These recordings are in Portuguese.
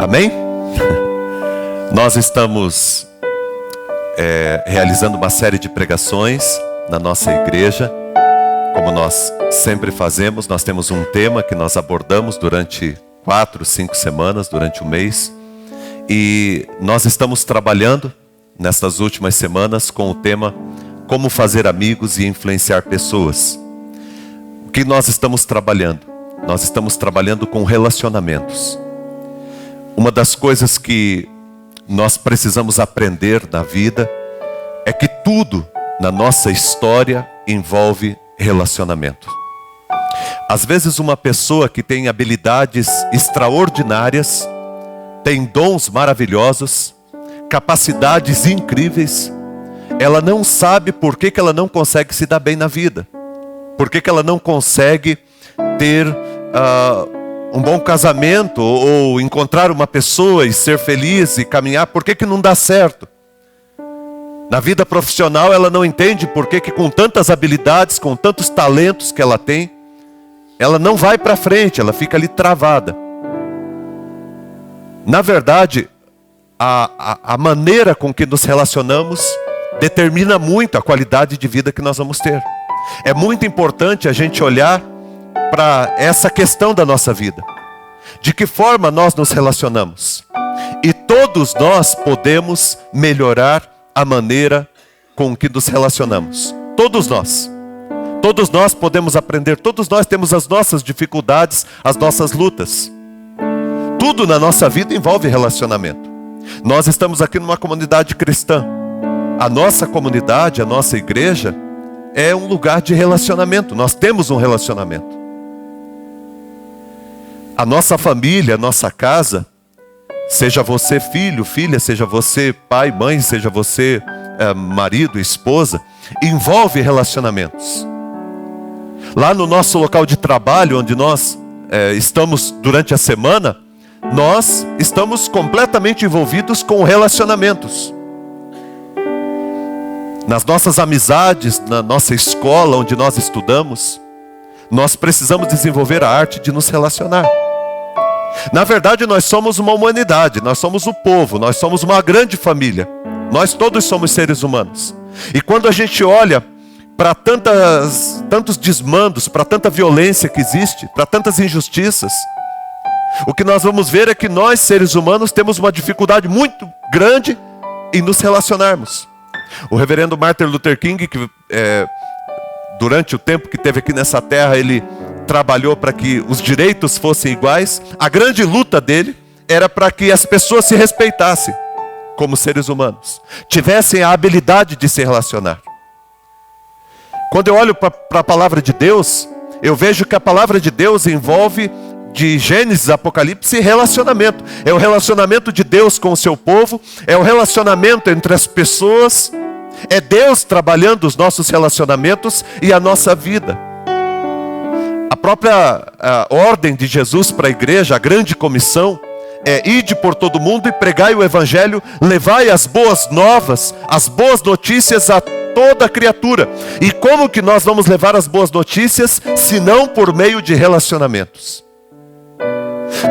Amém? Nós estamos realizando uma série de pregações na nossa igreja. Como nós sempre fazemos, nós temos um tema que nós abordamos durante 4, 5 semanas, durante o mês. E nós estamos trabalhando nestas últimas semanas com o tema Como fazer amigos e influenciar pessoas. O que nós estamos trabalhando? Nós estamos trabalhando com relacionamentos. Uma das coisas que nós precisamos aprender na vida é que tudo na nossa história envolve relacionamento. Às vezes uma pessoa que tem habilidades extraordinárias, tem dons maravilhosos, capacidades incríveis, ela não sabe por que ela não consegue se dar bem na vida. Por que ela não consegue ter um bom casamento ou encontrar uma pessoa e ser feliz e caminhar? Por que não dá certo? Na vida profissional ela não entende por que com tantas habilidades, com tantos talentos que ela tem, ela não vai para frente, ela fica ali travada. Na verdade, a maneira com que nos relacionamos determina muito a qualidade de vida que nós vamos ter. É muito importante a gente olhar para essa questão da nossa vida. De que forma nós nos relacionamos? E todos nós podemos melhorar a maneira com que nos relacionamos. Todos nós. Todos nós podemos aprender. Todos nós temos as nossas dificuldades, as nossas lutas. Tudo na nossa vida envolve relacionamento. Nós estamos aqui numa comunidade cristã. A nossa comunidade, a nossa igreja, é um lugar de relacionamento. Nós temos um relacionamento. A nossa família, a nossa casa, seja você filho, filha, seja você pai, mãe, seja você marido, esposa, envolve relacionamentos. Lá no nosso local de trabalho, onde nós estamos durante a semana, nós estamos completamente envolvidos com relacionamentos. Nas nossas amizades, na nossa escola onde nós estudamos, nós precisamos desenvolver a arte de nos relacionar. Na verdade, nós somos uma humanidade, nós somos o povo, nós somos uma grande família. Nós todos somos seres humanos. E quando a gente olha para tantos desmandos, para tanta violência que existe, para tantas injustiças, o que nós vamos ver é que nós, seres humanos, temos uma dificuldade muito grande em nos relacionarmos. O reverendo Martin Luther King, que durante o tempo que teve aqui nessa terra, ele trabalhou para que os direitos fossem iguais. A grande luta dele era para que as pessoas se respeitassem como seres humanos, tivessem a habilidade de se relacionar. Quando eu olho para a palavra de Deus, eu vejo que a palavra de Deus envolve, de Gênesis a Apocalipse, relacionamento. É o relacionamento de Deus com o seu povo, é o relacionamento entre as pessoas, é Deus trabalhando os nossos relacionamentos e a nossa vida. A própria ordem de Jesus para a igreja, a grande comissão, é: ide por todo mundo e pregai o evangelho, levai as boas novas, as boas notícias a toda criatura. E como que nós vamos levar as boas notícias, se não por meio de relacionamentos?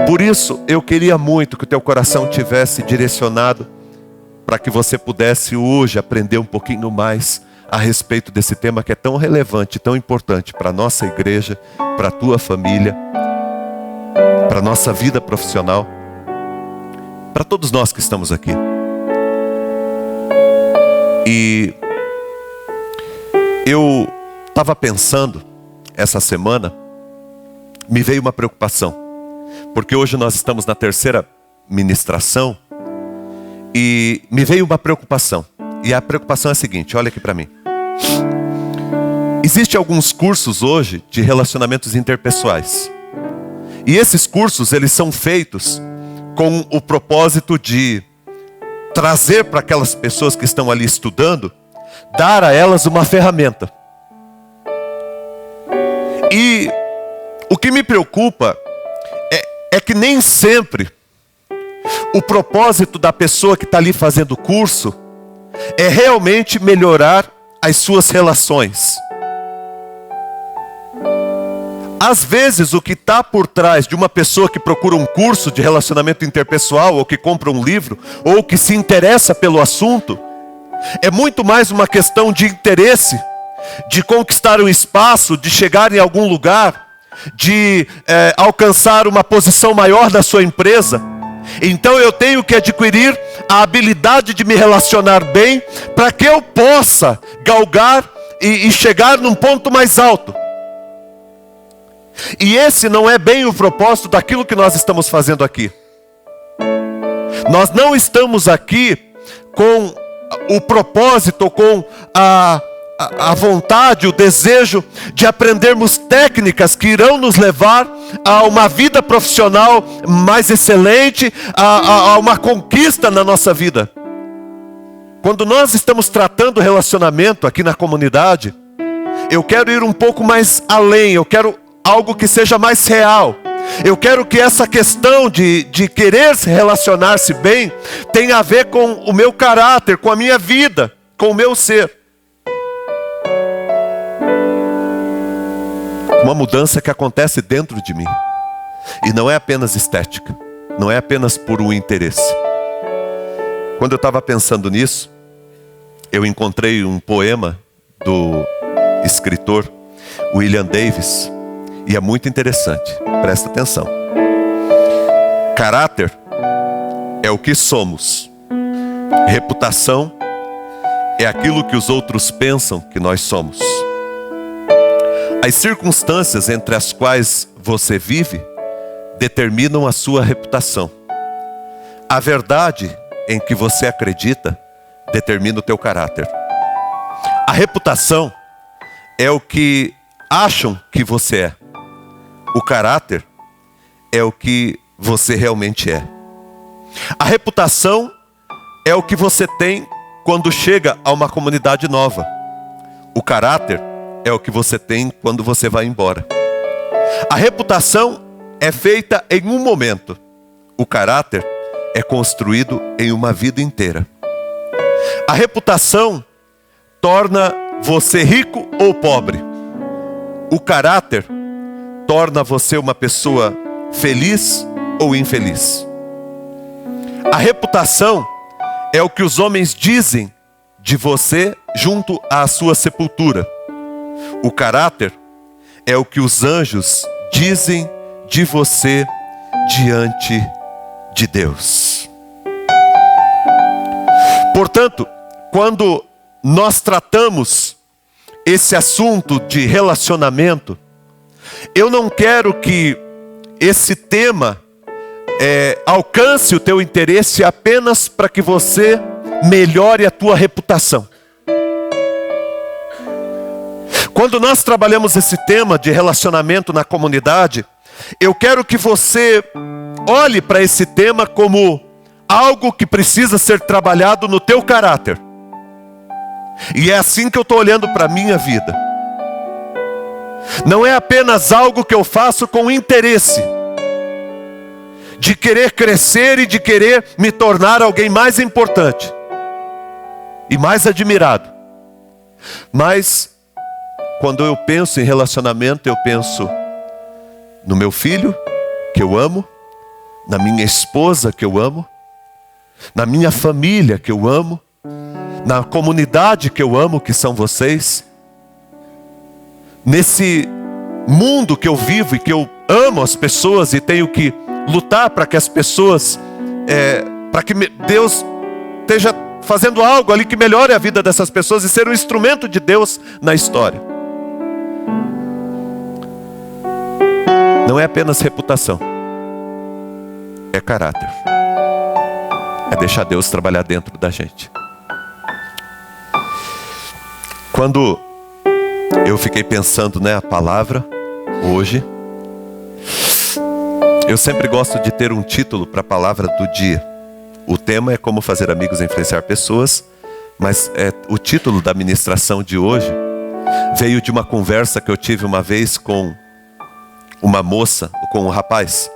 Por isso, eu queria muito que o teu coração tivesse direcionado para que você pudesse hoje aprender um pouquinho mais a respeito desse tema que é tão relevante, tão importante para a nossa igreja, para a tua família, para a nossa vida profissional, para todos nós que estamos aqui. E eu estava pensando essa semana, me veio uma preocupação. Porque hoje nós estamos na terceira ministração e me veio uma preocupação. E a preocupação é a seguinte, olha aqui para mim. Existem alguns cursos hoje de relacionamentos interpessoais. E esses cursos, eles são feitos com o propósito de trazer para aquelas pessoas que estão ali estudando, dar a elas uma ferramenta. E o que me preocupa é que nem sempre o propósito da pessoa que está ali fazendo o curso é realmente melhorar as suas relações. Às vezes o que está por trás de uma pessoa que procura um curso de relacionamento interpessoal, ou que compra um livro, ou que se interessa pelo assunto, é muito mais uma questão de interesse, de conquistar um espaço, de chegar em algum lugar, de alcançar uma posição maior da sua empresa. Então eu tenho que adquirir a habilidade de me relacionar bem, para que eu possa galgar e chegar num ponto mais alto. E esse não é bem o propósito daquilo que nós estamos fazendo aqui. Nós não estamos aqui com o propósito, com a vontade, o desejo de aprendermos técnicas que irão nos levar a uma vida profissional mais excelente, a uma conquista na nossa vida. Quando nós estamos tratando relacionamento aqui na comunidade, eu quero ir um pouco mais além, eu quero algo que seja mais real. Eu quero que essa questão de querer se relacionar-se bem tenha a ver com o meu caráter, com a minha vida, com o meu ser. Uma mudança que acontece dentro de mim. E não é apenas estética, não é apenas por um interesse. Quando eu estava pensando nisso, eu encontrei um poema do escritor William Davis. E é muito interessante, presta atenção. Caráter é o que somos. Reputação é aquilo que os outros pensam que nós somos. As circunstâncias entre as quais você vive determinam a sua reputação. A verdade em que você acredita determina o teu caráter. A reputação é o que acham que você é. O caráter é o que você realmente é. A reputação é o que você tem quando chega a uma comunidade nova. O caráter é o que você tem quando você vai embora. A reputação é feita em um momento. O caráter é construído em uma vida inteira. A reputação torna você rico ou pobre. O caráter torna você uma pessoa feliz ou infeliz. A reputação é o que os homens dizem de você junto à sua sepultura. O caráter é o que os anjos dizem de você diante de Deus. Portanto, quando nós tratamos esse assunto de relacionamento, eu não quero que esse tema alcance o teu interesse apenas para que você melhore a tua reputação. Quando nós trabalhamos esse tema de relacionamento na comunidade, eu quero que você olhe para esse tema como algo que precisa ser trabalhado no teu caráter. E é assim que eu estou olhando para a minha vida. Não é apenas algo que eu faço com interesse, de querer crescer e de querer me tornar alguém mais importante e mais admirado. Mas, quando eu penso em relacionamento, eu penso no meu filho, que eu amo, na minha esposa, que eu amo, na minha família, que eu amo, na comunidade que eu amo, que são vocês, nesse mundo que eu vivo e que eu amo as pessoas e tenho que lutar para que as pessoas, para que Deus esteja fazendo algo ali que melhore a vida dessas pessoas e ser um instrumento de Deus na história. Não é apenas reputação, é caráter. É deixar Deus trabalhar dentro da gente. Quando eu fiquei pensando, a palavra hoje, eu sempre gosto de ter um título para a palavra do dia. O tema é como fazer amigos e influenciar pessoas, mas o título da ministração de hoje veio de uma conversa que eu tive uma vez com uma moça, com um rapaz.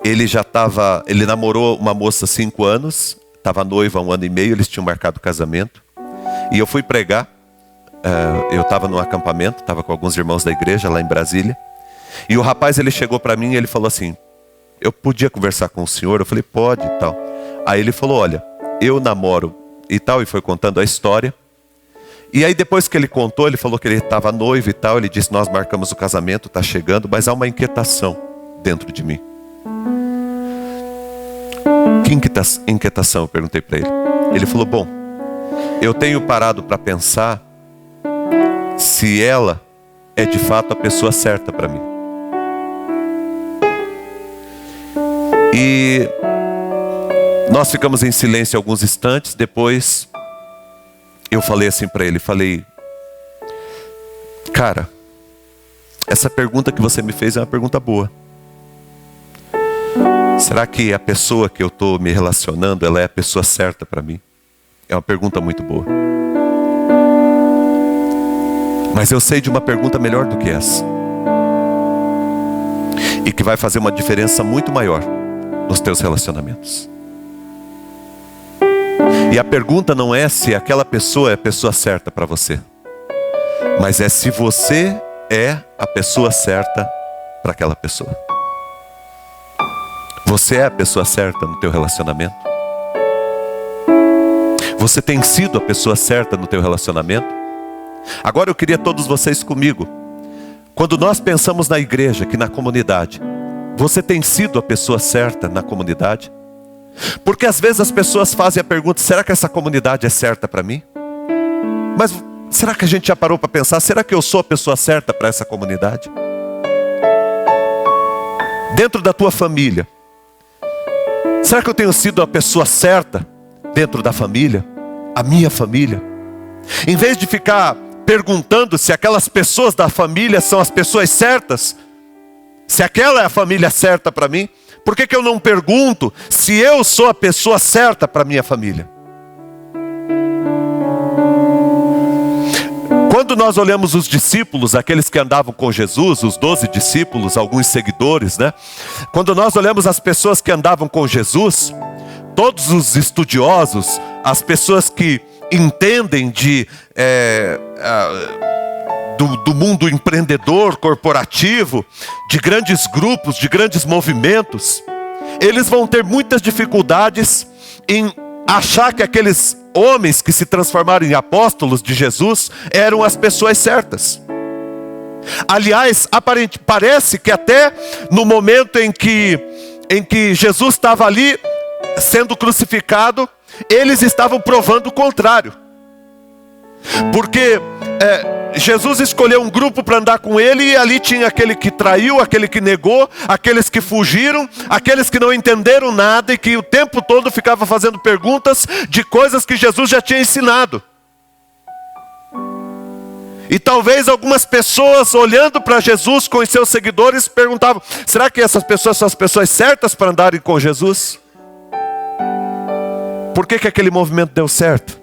Ele namorou uma moça há 5 anos, estava noiva há 1 ano e meio, eles tinham marcado o casamento. E eu fui pregar, eu estava num acampamento, estava com alguns irmãos da igreja lá em Brasília. E o rapaz, ele chegou para mim e ele falou assim: eu podia conversar com o senhor? Eu falei: pode e tal. Aí ele falou: olha, eu namoro e tal, e foi contando a história. E aí depois que ele contou, ele falou que ele estava noivo e tal. Ele disse: nós marcamos o casamento, está chegando, mas há uma inquietação dentro de mim. Que inquietação? Eu perguntei para ele. Ele falou: bom, eu tenho parado para pensar se ela é de fato a pessoa certa para mim. E nós ficamos em silêncio alguns instantes. Depois eu falei assim para ele, falei: cara, essa pergunta que você me fez é uma pergunta boa. Será que a pessoa que eu estou me relacionando, ela é a pessoa certa para mim? É uma pergunta muito boa. Mas eu sei de uma pergunta melhor do que essa, e que vai fazer uma diferença muito maior nos teus relacionamentos. E a pergunta não é se aquela pessoa é a pessoa certa para você, mas é se você é a pessoa certa para aquela pessoa. Você é a pessoa certa no teu relacionamento? Você tem sido a pessoa certa no teu relacionamento? Agora eu queria todos vocês comigo. Quando nós pensamos na igreja, aqui na comunidade, você tem sido a pessoa certa na comunidade? Porque às vezes as pessoas fazem a pergunta: será que essa comunidade é certa para mim? Mas será que a gente já parou para pensar? Será que eu sou a pessoa certa para essa comunidade? Dentro da tua família, será que eu tenho sido a pessoa certa dentro da família? A minha família? Em vez de ficar perguntando se aquelas pessoas da família são as pessoas certas, se aquela é a família certa para mim, por que eu não pergunto se eu sou a pessoa certa para minha família? Quando nós olhamos os discípulos, aqueles que andavam com Jesus, os 12 discípulos, alguns seguidores, né? Quando nós olhamos as pessoas que andavam com Jesus, todos os estudiosos, as pessoas que entendem do mundo empreendedor, corporativo, de grandes grupos, de grandes movimentos, eles vão ter muitas dificuldades em achar que aqueles homens que se transformaram em apóstolos de Jesus eram as pessoas certas. Aliás, parece que até no momento em que Jesus estava ali sendo crucificado, eles estavam provando o contrário. Porque Jesus escolheu um grupo para andar com ele, e ali tinha aquele que traiu, aquele que negou, aqueles que fugiram, aqueles que não entenderam nada e que o tempo todo ficava fazendo perguntas de coisas que Jesus já tinha ensinado. E talvez algumas pessoas olhando para Jesus com os seus seguidores perguntavam: será que essas pessoas são as pessoas certas para andarem com Jesus? Por que aquele movimento deu certo?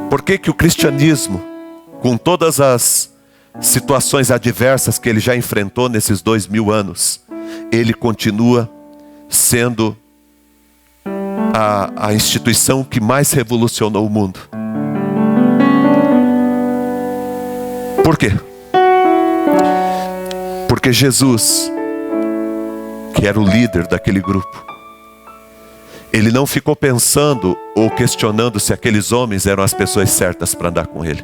Por que o cristianismo, com todas as situações adversas que ele já enfrentou nesses 2000 anos, ele continua sendo a instituição que mais revolucionou o mundo? Por quê? Porque Jesus, que era o líder daquele grupo, ele não ficou pensando ou questionando se aqueles homens eram as pessoas certas para andar com ele.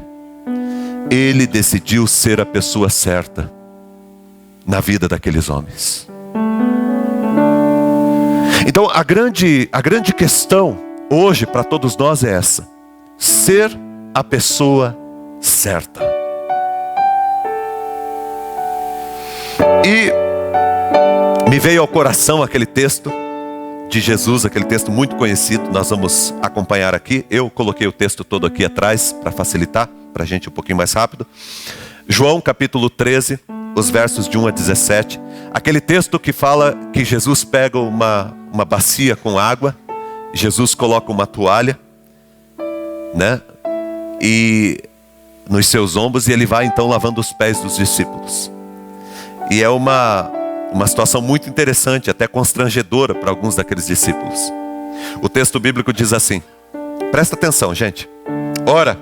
Ele decidiu ser a pessoa certa na vida daqueles homens. Então a grande questão hoje para todos nós é essa: ser a pessoa certa. E me veio ao coração aquele texto de Jesus, aquele texto muito conhecido. Nós vamos acompanhar aqui. Eu coloquei o texto todo aqui atrás para facilitar, para a gente um pouquinho mais rápido. João capítulo 13, os versos de 1 a 17. Aquele texto que fala que Jesus pega uma bacia com água, Jesus coloca uma toalha, né? E nos seus ombros, e ele vai então lavando os pés dos discípulos. E é uma situação muito interessante, até constrangedora para alguns daqueles discípulos. O texto bíblico diz assim, presta atenção, gente. Ora,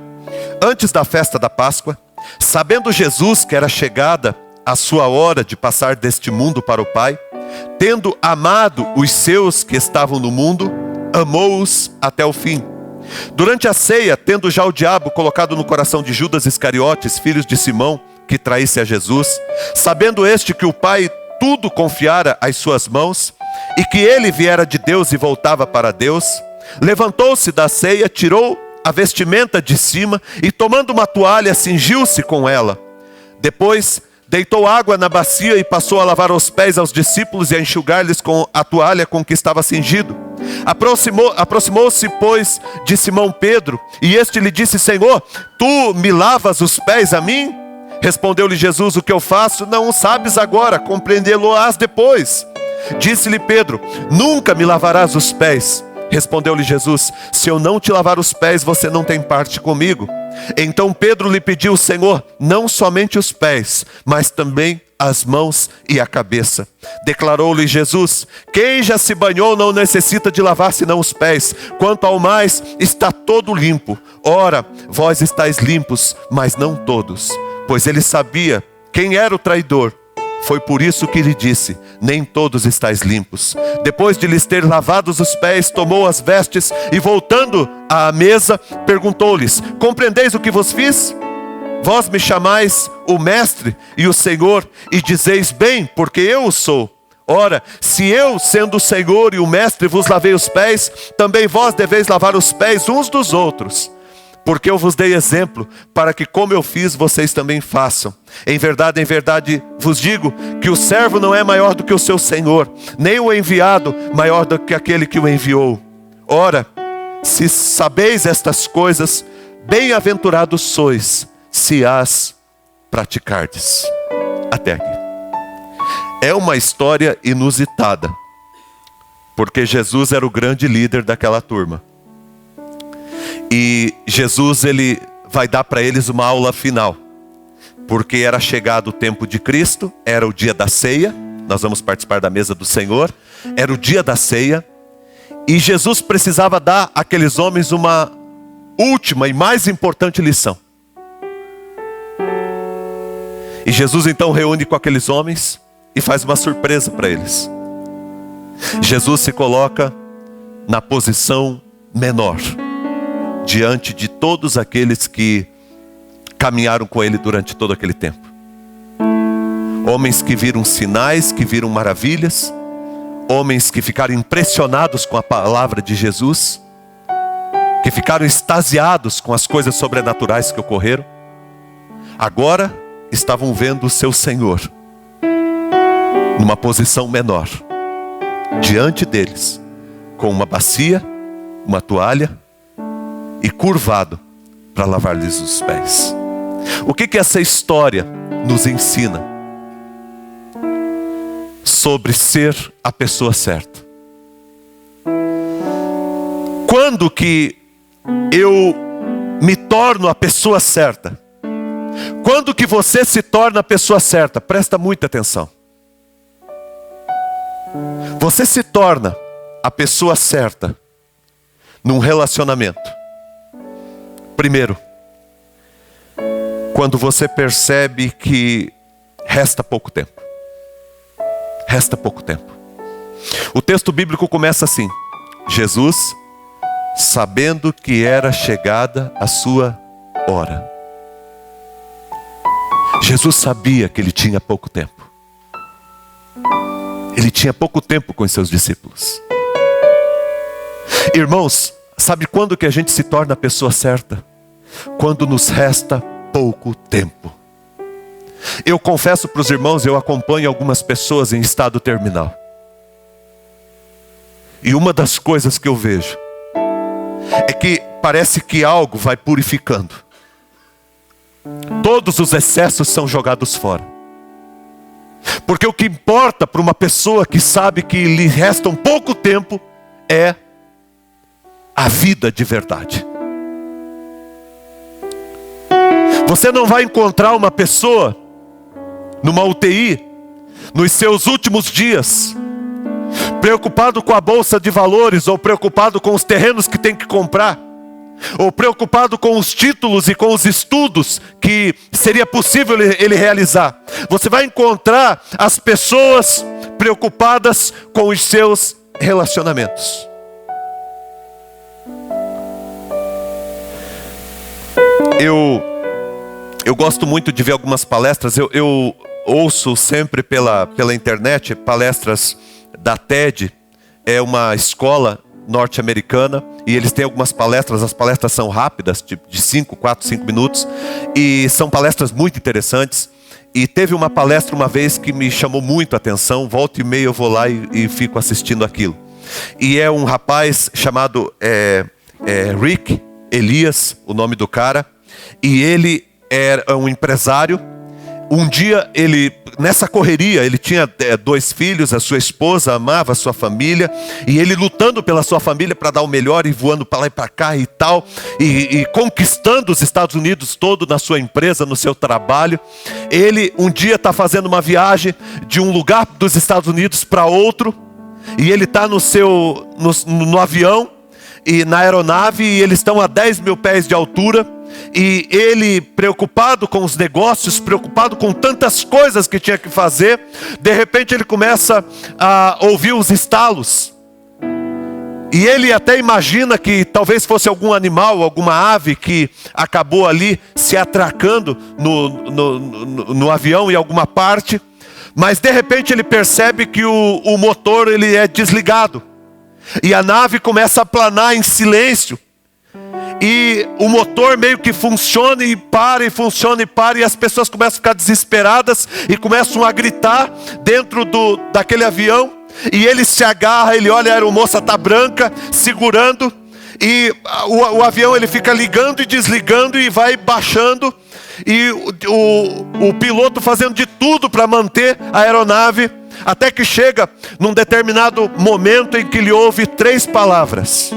antes da festa da Páscoa, sabendo Jesus que era chegada a sua hora de passar deste mundo para o Pai, tendo amado os seus que estavam no mundo, amou-os até o fim. Durante a ceia, tendo já o diabo colocado no coração de Judas Iscariotes, filho de Simão, que traísse a Jesus, sabendo este que o Pai tudo confiara às suas mãos, e que ele viera de Deus e voltava para Deus, levantou-se da ceia, tirou a vestimenta de cima e, tomando uma toalha, cingiu-se com ela. Depois deitou água na bacia e passou a lavar os pés aos discípulos e a enxugar-lhes com a toalha com que estava cingido. Aproximou-se, pois, de Simão Pedro, e este lhe disse: Senhor, tu me lavas os pés a mim? Respondeu-lhe Jesus: o que eu faço não sabes agora, compreendê-lo-ás depois. Disse-lhe Pedro: nunca me lavarás os pés. Respondeu-lhe Jesus: se eu não te lavar os pés, você não tem parte comigo. Então Pedro lhe pediu: Senhor, não somente os pés, mas também as mãos e a cabeça. Declarou-lhe Jesus: quem já se banhou não necessita de lavar senão os pés. Quanto ao mais, está todo limpo. Ora, vós estáis limpos, mas não todos. Pois ele sabia quem era o traidor. Foi por isso que lhe disse: nem todos estáis limpos. Depois de lhes ter lavado os pés, tomou as vestes e, voltando à mesa, perguntou-lhes: compreendeis o que vos fiz? Vós me chamais o Mestre e o Senhor, e dizeis bem, porque eu o sou. Ora, se eu, sendo o Senhor e o Mestre, vos lavei os pés, também vós deveis lavar os pés uns dos outros. Porque eu vos dei exemplo, para que como eu fiz, vocês também façam. Em verdade vos digo, que o servo não é maior do que o seu senhor, nem o enviado maior do que aquele que o enviou. Ora, se sabeis estas coisas, bem-aventurados sois, se as praticardes. Até aqui. É uma história inusitada, porque Jesus era o grande líder daquela turma. E Jesus, ele vai dar para eles uma aula final, porque era chegado o tempo de Cristo, era o dia da ceia, nós vamos participar da mesa do Senhor, era o dia da ceia, e Jesus precisava dar àqueles homens uma última e mais importante lição. E Jesus então reúne com aqueles homens e faz uma surpresa para eles. Jesus se coloca na posição menor, diante de todos aqueles que caminharam com ele durante todo aquele tempo. Homens que viram sinais, que viram maravilhas, homens que ficaram impressionados com a palavra de Jesus, que ficaram extasiados com as coisas sobrenaturais que ocorreram, agora estavam vendo o seu Senhor numa posição menor, diante deles, com uma bacia, uma toalha, e curvado para lavar-lhes os pés. O que essa história nos ensina? Sobre ser a pessoa certa. Quando que eu me torno a pessoa certa? Quando que você se torna a pessoa certa? Presta muita atenção. Você se torna a pessoa certa num relacionamento. Primeiro, quando você percebe que resta pouco tempo. Resta pouco tempo. O texto bíblico começa assim: Jesus, sabendo que era chegada a sua hora. Jesus sabia que ele tinha pouco tempo. Ele tinha pouco tempo com os seus discípulos. Irmãos, sabe quando que a gente se torna a pessoa certa? Quando nos resta pouco tempo. Eu confesso para os irmãos, eu acompanho algumas pessoas em estado terminal. E uma das coisas que eu vejo é que parece que algo vai purificando. Todos os excessos são jogados fora. Porque o que importa para uma pessoa que sabe que lhe resta um pouco tempo é a vida de verdade. Você não vai encontrar uma pessoa numa UTI, nos seus últimos dias, preocupado com a bolsa de valores ou preocupado com os terrenos que tem que comprar, ou preocupado com os títulos e com os estudos que seria possível ele realizar. Você vai encontrar as pessoas preocupadas com os seus relacionamentos. Eu gosto muito de ver algumas palestras. Eu ouço sempre pela internet palestras da TED. É uma escola norte-americana e eles têm algumas palestras. As palestras são rápidas, tipo de 4, 5 minutos, e são palestras muito interessantes. E teve uma palestra uma vez que me chamou muito a atenção. Volta e meia eu vou lá e fico assistindo aquilo. E é um rapaz chamado Rick Elias, o nome do cara. E ele era um empresário. Um dia nessa correria, ele tinha 2 filhos, a sua esposa amava a sua família, e ele lutando pela sua família para dar o melhor, e voando para lá e para cá e tal, e conquistando os Estados Unidos todo na sua empresa, no seu trabalho. Ele um dia está fazendo uma viagem de um lugar dos Estados Unidos para outro, e ele está no avião, e na aeronave, e eles estão a 10 mil pés de altura. E ele, preocupado com os negócios, preocupado com tantas coisas que tinha que fazer, de repente ele começa a ouvir os estalos. E ele até imagina que talvez fosse algum animal, alguma ave que acabou ali se atracando no avião em alguma parte. Mas de repente ele percebe que o motor ele é desligado. E a nave começa a planar em silêncio. E o motor meio que funciona e para, e funciona e para, e as pessoas começam a ficar desesperadas e começam a gritar dentro daquele avião. E ele se agarra, ele olha, a aeromoça está branca, segurando, e o avião ele fica ligando e desligando e vai baixando, e o piloto fazendo de tudo para manter a aeronave, até que chega num determinado momento em que ele ouve 3 palavras.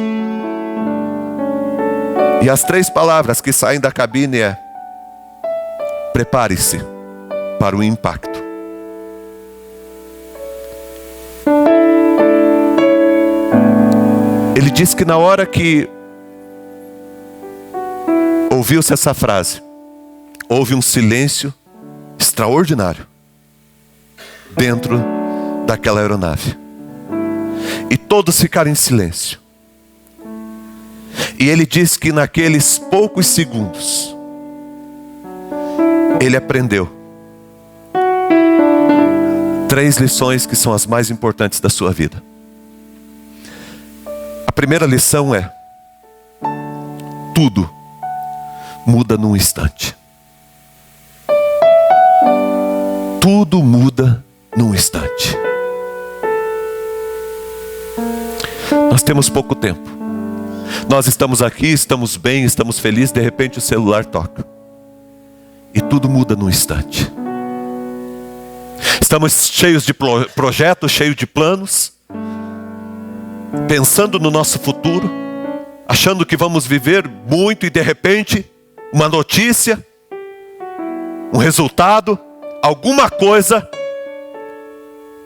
E as 3 palavras que saem da cabine é: prepare-se para o impacto. Ele diz que na hora que ouviu-se essa frase, houve um silêncio extraordinário dentro daquela aeronave. E todos ficaram em silêncio. E ele diz que naqueles poucos segundos, ele aprendeu 3 lições que são as mais importantes da sua vida. A primeira lição é: tudo muda num instante. Tudo muda num instante. Nós temos pouco tempo. Nós estamos aqui, estamos bem, estamos felizes, de repente o celular toca. E tudo muda num instante. Estamos cheios de projetos, cheios de planos, pensando no nosso futuro, achando que vamos viver muito, e de repente, uma notícia, um resultado, alguma coisa,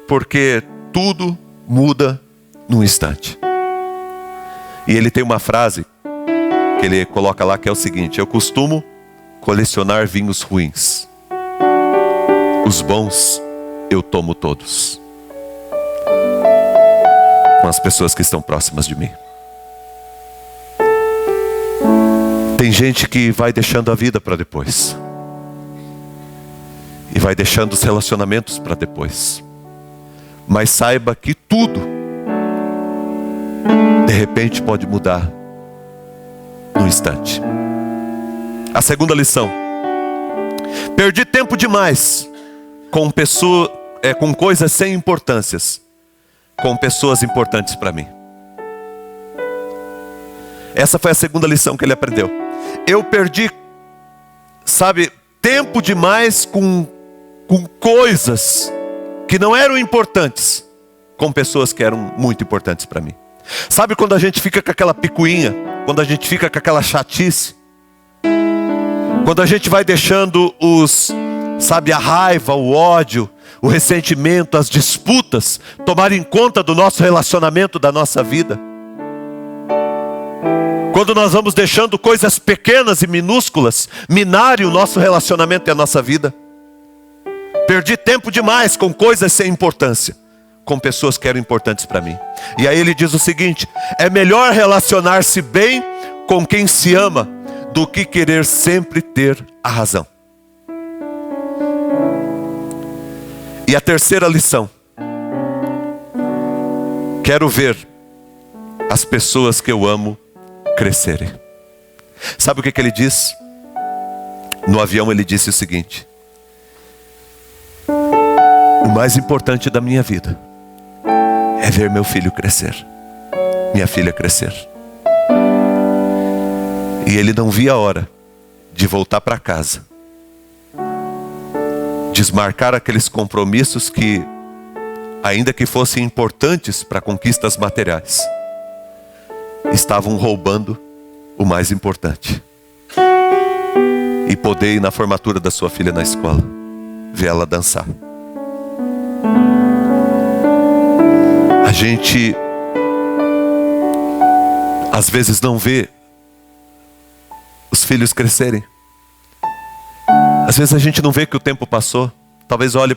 porque tudo muda num instante. E ele tem uma frase que ele coloca lá que é o seguinte: eu costumo colecionar vinhos ruins. Os bons eu tomo todos. Com as pessoas que estão próximas de mim. Tem gente que vai deixando a vida para depois. E vai deixando os relacionamentos para depois. Mas saiba que tudo, de repente, pode mudar num instante. A segunda lição: perdi tempo demais com coisas sem importâncias, com pessoas importantes para mim. Essa foi a segunda lição que ele aprendeu. Eu perdi, tempo demais com coisas que não eram importantes, com pessoas que eram muito importantes para mim. Sabe quando a gente fica com aquela picuinha, quando a gente fica com aquela chatice, quando a gente vai deixando a raiva, o ódio, o ressentimento, as disputas tomarem conta do nosso relacionamento, da nossa vida. Quando nós vamos deixando coisas pequenas e minúsculas minarem o nosso relacionamento e a nossa vida. Perdi tempo demais com coisas sem importância, com pessoas que eram importantes para mim. E aí ele diz o seguinte: é melhor relacionar-se bem com quem se ama do que querer sempre ter a razão. E a terceira lição: quero ver as pessoas que eu amo crescerem. Sabe o que ele diz? No avião ele disse o seguinte: o mais importante da minha vida é ver meu filho crescer, minha filha crescer. E ele não via a hora de voltar para casa, desmarcar aqueles compromissos que, ainda que fossem importantes para conquistas materiais, estavam roubando o mais importante. E poder ir na formatura da sua filha na escola, ver ela dançar. A gente às vezes não vê os filhos crescerem. Às vezes a gente não vê que o tempo passou. Talvez olhe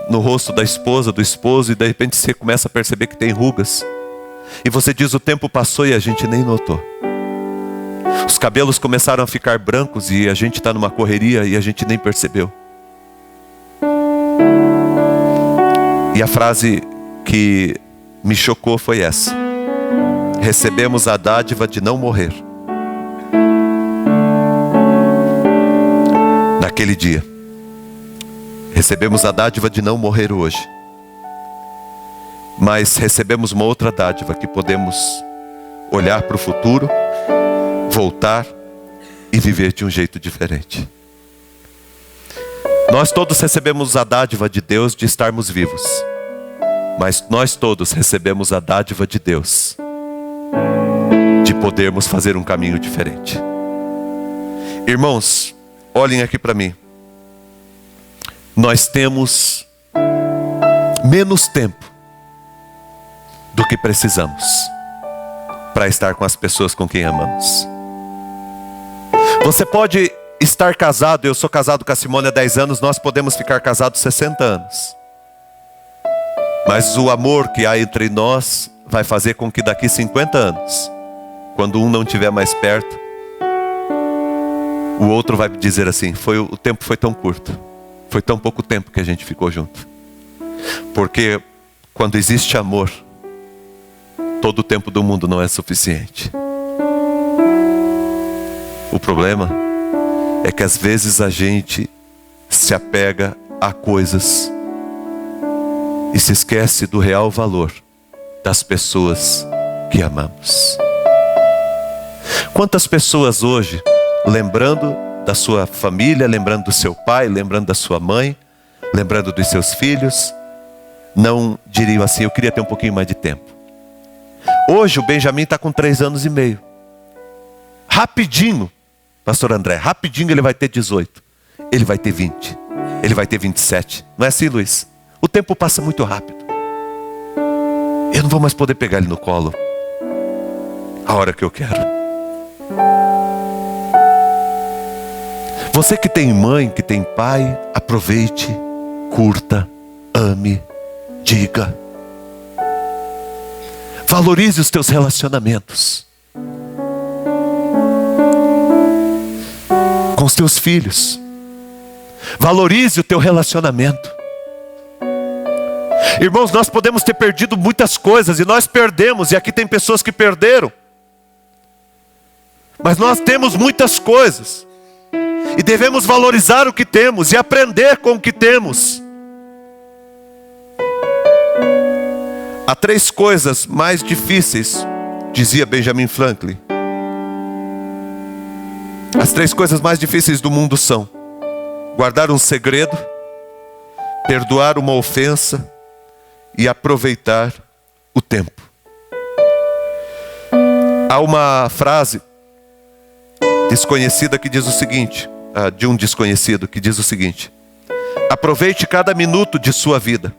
no rosto da esposa, do esposo, e de repente você começa a perceber que tem rugas. E você diz: o tempo passou, e a gente nem notou. Os cabelos começaram a ficar brancos e a gente está numa correria e a gente nem percebeu. E a frase que me chocou foi essa: recebemos a dádiva de não morrer. Naquele dia, recebemos a dádiva de não morrer hoje, mas recebemos uma outra dádiva, que podemos olhar para o futuro, voltar e viver de um jeito diferente. Nós todos recebemos a dádiva de Deus de estarmos vivos, mas nós todos recebemos a dádiva de Deus de podermos fazer um caminho diferente. Irmãos, olhem aqui para mim. Nós temos menos tempo do que precisamos para estar com as pessoas com quem amamos. Você pode estar casado, eu sou casado com a Simone há 10 anos, nós podemos ficar casados 60 anos. Mas o amor que há entre nós vai fazer com que daqui 50 anos, quando um não estiver mais perto, o outro vai dizer assim: o tempo foi tão curto, foi tão pouco tempo que a gente ficou junto. Porque quando existe amor, todo o tempo do mundo não é suficiente. O problema é que às vezes a gente se apega a coisas e se esquece do real valor das pessoas que amamos. Quantas pessoas hoje, lembrando da sua família, lembrando do seu pai, lembrando da sua mãe, lembrando dos seus filhos, não diriam assim: eu queria ter um pouquinho mais de tempo. Hoje o Benjamin está com 3 anos e meio. Rapidinho, pastor André, rapidinho ele vai ter 18. Ele vai ter 20. Ele vai ter 27. Não é assim, Luiz? O tempo passa muito rápido. Eu não vou mais poder pegar ele no colo a hora que eu quero. Você que tem mãe, que tem pai, aproveite, curta, ame, diga. Valorize os teus relacionamentos com os teus filhos. Valorize o teu relacionamento. Irmãos, nós podemos ter perdido muitas coisas, e nós perdemos, e aqui tem pessoas que perderam. Mas nós temos muitas coisas, e devemos valorizar o que temos e aprender com o que temos. Há 3 coisas mais difíceis, dizia Benjamin Franklin. As 3 coisas mais difíceis do mundo são: guardar um segredo, perdoar uma ofensa e aproveitar o tempo. Há uma frase desconhecida que diz o seguinte, de um desconhecido que diz o seguinte: aproveite cada minuto de sua vida,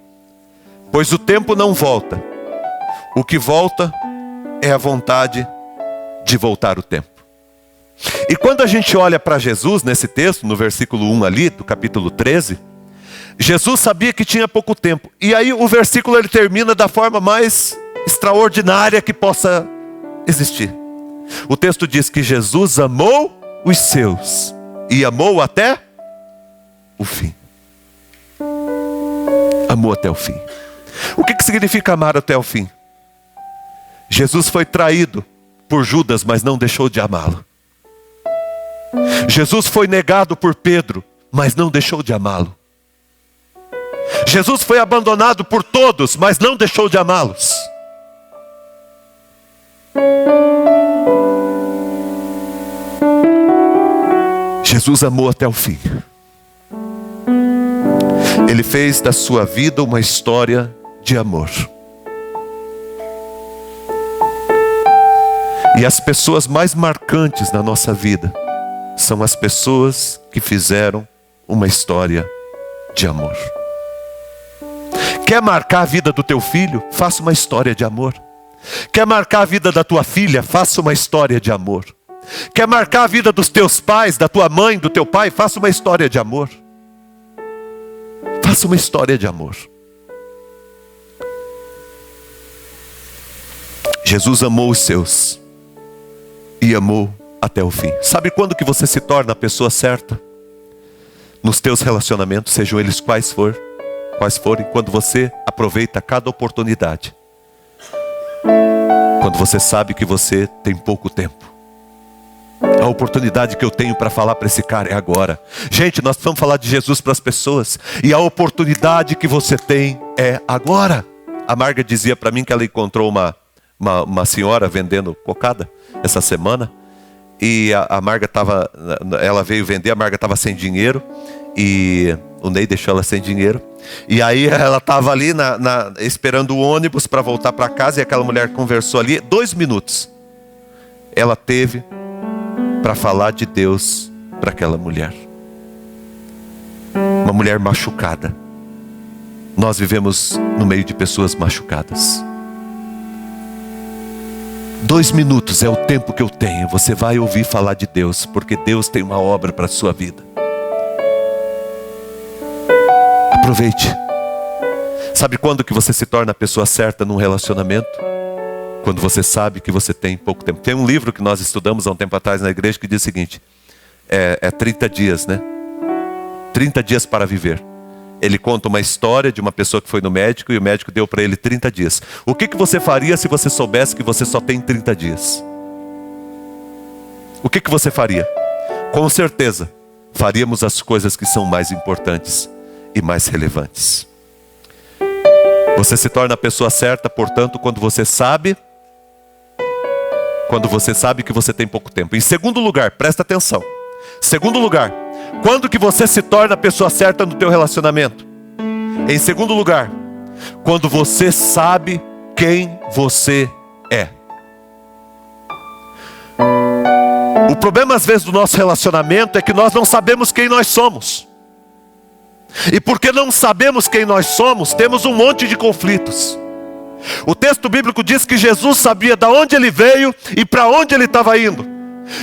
pois o tempo não volta. O que volta é a vontade de voltar o tempo. E quando a gente olha para Jesus nesse texto, no versículo 1 ali, do capítulo 13, Jesus sabia que tinha pouco tempo. E aí o versículo ele termina da forma mais extraordinária que possa existir. O texto diz que Jesus amou os seus e amou até o fim. Amou até o fim. O que significa amar até o fim? Jesus foi traído por Judas, mas não deixou de amá-lo. Jesus foi negado por Pedro, mas não deixou de amá-lo. Jesus foi abandonado por todos, mas não deixou de amá-los. Jesus amou até o fim. Ele fez da sua vida uma história de amor. E as pessoas mais marcantes na nossa vida são as pessoas que fizeram uma história de amor. Quer marcar a vida do teu filho? Faça uma história de amor. Quer marcar a vida da tua filha? Faça uma história de amor. Quer marcar a vida dos teus pais, da tua mãe, do teu pai? Faça uma história de amor. Faça uma história de amor. Jesus amou os seus e amou até o fim. Sabe quando que você se torna a pessoa certa? Nos teus relacionamentos, sejam eles quais forem, quando você aproveita cada oportunidade. Quando você sabe que você tem pouco tempo. A oportunidade que eu tenho para falar para esse cara é agora. Gente, nós precisamos falar de Jesus para as pessoas. E a oportunidade que você tem é agora. A Marga dizia para mim que ela encontrou uma senhora vendendo cocada essa semana. E a Marga ela veio vender, a Marga estava sem dinheiro. E o Ney deixou ela sem dinheiro. E aí ela estava ali esperando o ônibus para voltar para casa. E aquela mulher conversou ali 2 minutos. Ela teve para falar de Deus para aquela mulher. Uma mulher machucada. Nós vivemos no meio de pessoas machucadas. 2 minutos é o tempo que eu tenho. Você vai ouvir falar de Deus, porque Deus tem uma obra para a sua vida. Aproveite. Sabe quando que você se torna a pessoa certa num relacionamento? Quando você sabe que você tem pouco tempo. Tem um livro que nós estudamos há um tempo atrás na igreja que diz o seguinte: é 30 dias, né? 30 dias para viver. Ele conta uma história de uma pessoa que foi no médico e o médico deu para ele 30 dias. O que você faria se você soubesse que você só tem 30 dias? O que você faria? Com certeza, faríamos as coisas que são mais importantes e mais relevantes. Você se torna a pessoa certa, portanto, quando você sabe que você tem pouco tempo. Em segundo lugar, presta atenção. Segundo lugar, quando que você se torna a pessoa certa no teu relacionamento? Em segundo lugar, quando você sabe quem você é. O problema às vezes do nosso relacionamento é que nós não sabemos quem nós somos. E porque não sabemos quem nós somos, temos um monte de conflitos. O texto bíblico diz que Jesus sabia de onde ele veio e para onde ele estava indo.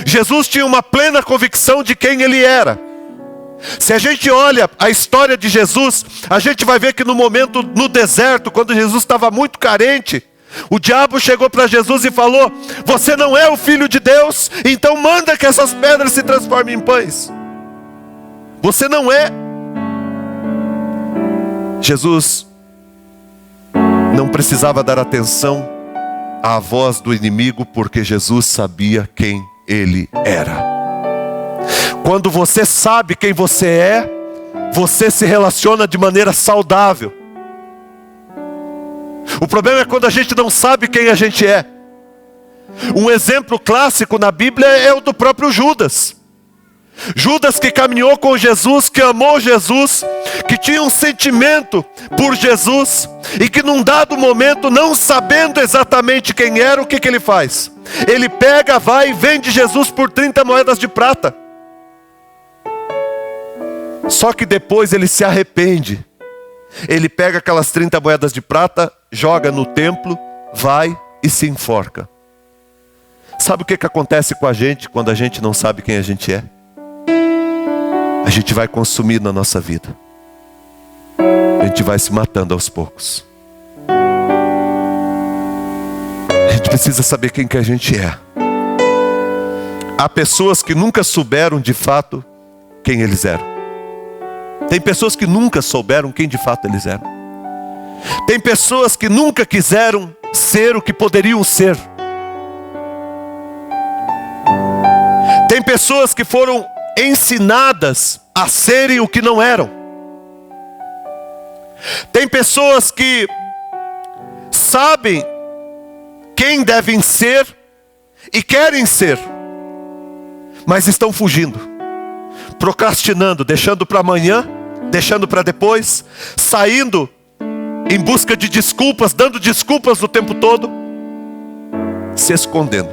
Jesus tinha uma plena convicção de quem ele era. Se a gente olha a história de Jesus, a gente vai ver que no momento no deserto, quando Jesus estava muito carente, o diabo chegou para Jesus e falou: você não é o filho de Deus, então manda que essas pedras se transformem em pães. Você não é. Jesus não precisava dar atenção à voz do inimigo, porque Jesus sabia quem ele era. Quando você sabe quem você é, você se relaciona de maneira saudável. O problema é quando a gente não sabe quem a gente é. Um exemplo clássico na Bíblia é o do próprio Judas. Judas, que caminhou com Jesus, que amou Jesus, que tinha um sentimento por Jesus, e que num dado momento, não sabendo exatamente quem era, o que ele faz? Ele pega, vai e vende Jesus por 30 moedas de prata. Só que depois ele se arrepende. Ele pega aquelas 30 moedas de prata, joga no templo, vai e se enforca. Sabe o que acontece com a gente quando a gente não sabe quem a gente é? A gente vai consumir na nossa vida. A gente vai se matando aos poucos. A gente precisa saber quem que a gente é. Há pessoas que nunca souberam de fato quem eles eram. Tem pessoas que nunca souberam quem de fato eles eram. Tem pessoas que nunca quiseram ser o que poderiam ser. Tem pessoas que foram ensinadas a serem o que não eram. Tem pessoas que sabem quem devem ser e querem ser, mas estão fugindo, procrastinando, deixando para amanhã, deixando para depois, saindo em busca de desculpas, dando desculpas o tempo todo, se escondendo.